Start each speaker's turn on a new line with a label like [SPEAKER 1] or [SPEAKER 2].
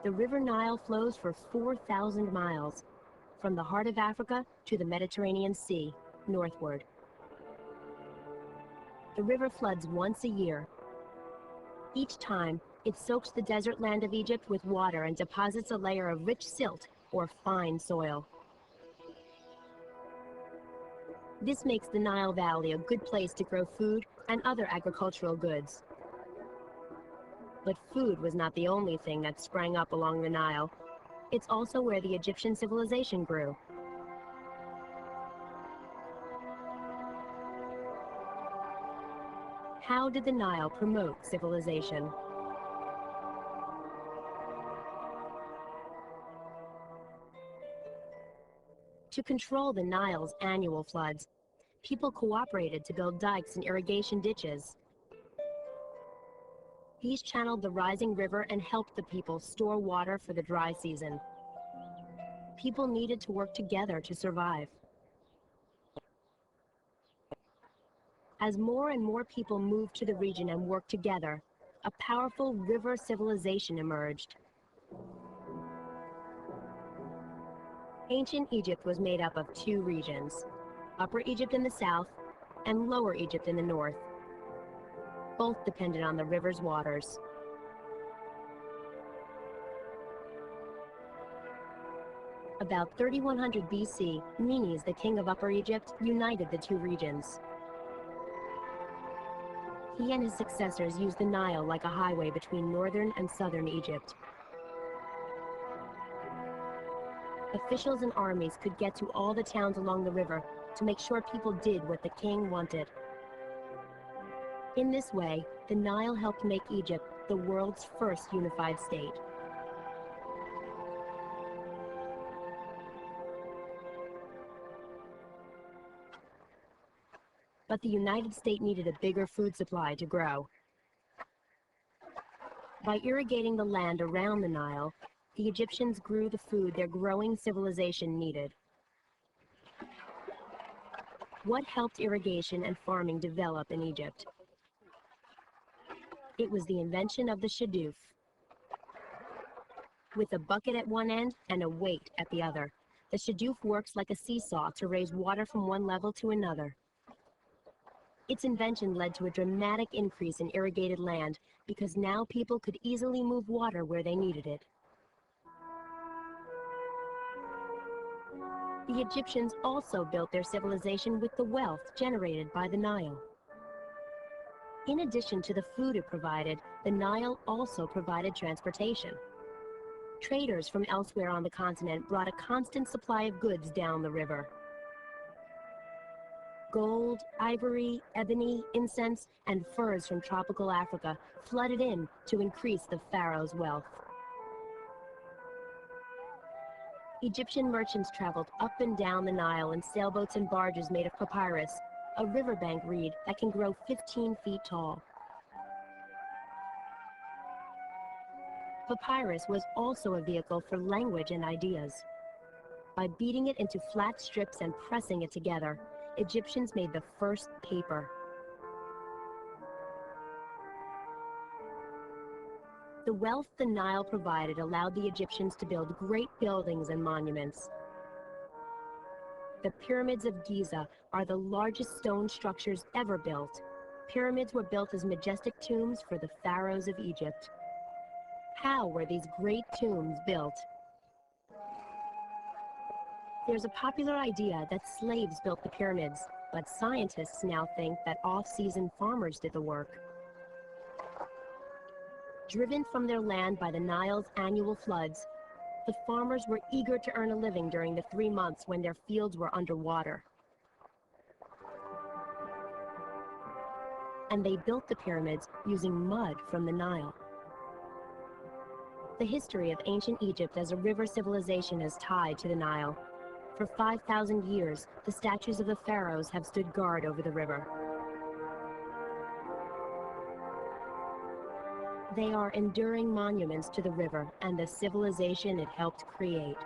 [SPEAKER 1] The River Nile flows for 4,000 miles, from the heart of Africa to the Mediterranean Sea, northward. The river floods once a year. Each time, it soaks the desert land of Egypt with water and deposits a layer of rich silt or fine soil. This makes the Nile Valley a good place to grow food and other agricultural goods. But food was not the only thing that sprang up along the Nile. It's also where the Egyptian civilization grew. How did the Nile promote civilization? To control the Nile's annual floods, people cooperated to build dikes and irrigation ditches. These channeled the rising river and helped the people store water for the dry season. People needed to work together to survive. As more and more people moved to the region and worked together, a powerful river civilization emerged. Ancient Egypt was made up of two regions, Upper Egypt in the south and Lower Egypt in the north. Both depended on the river's waters. About 3100 BC, Menes, the king of Upper Egypt, united the two regions. He and his successors used the Nile like a highway between northern and southern Egypt. Officials and armies could get to all the towns along the river to make sure people did what the king wanted. In this way, the Nile helped make Egypt the world's first unified state. But the United States needed a bigger food supply to grow. By irrigating the land around the Nile, the Egyptians grew the food their growing civilization needed. What helped irrigation and farming develop in Egypt? It was the invention of the shadoof. With a bucket at one end and a weight at the other, the shadoof works like a seesaw to raise water from one level to another. Its invention led to a dramatic increase in irrigated land because now people could easily move water where they needed it. The Egyptians also built their civilization with the wealth generated by the Nile. In addition to the food it provided, the Nile also provided transportation. Traders from elsewhere on the continent brought a constant supply of goods down the river. Gold, ivory, ebony, incense, and furs from tropical Africa flooded in to increase the pharaoh's wealth. Egyptian merchants traveled up and down the Nile in sailboats and barges made of papyrus, a riverbank reed that can grow 15 feet tall. Papyrus was also a vehicle for language and ideas. By beating it into flat strips and pressing it together, Egyptians made the first paper. The wealth the Nile provided allowed the Egyptians to build great buildings and monuments. The pyramids of Giza are the largest stone structures ever built. Pyramids were built as majestic tombs for the pharaohs of Egypt. How were these great tombs built? There's a popular idea that slaves built the pyramids, but scientists now think that off-season farmers did the work. Driven from their land by the Nile's annual floods, the farmers were eager to earn a living during the 3 months when their fields were underwater. And they built the pyramids using mud from the Nile. The history of ancient Egypt as a river civilization is tied to the Nile. For 5,000 years, the statues of the pharaohs have stood guard over the river. They are enduring monuments to the river and the civilization it helped create.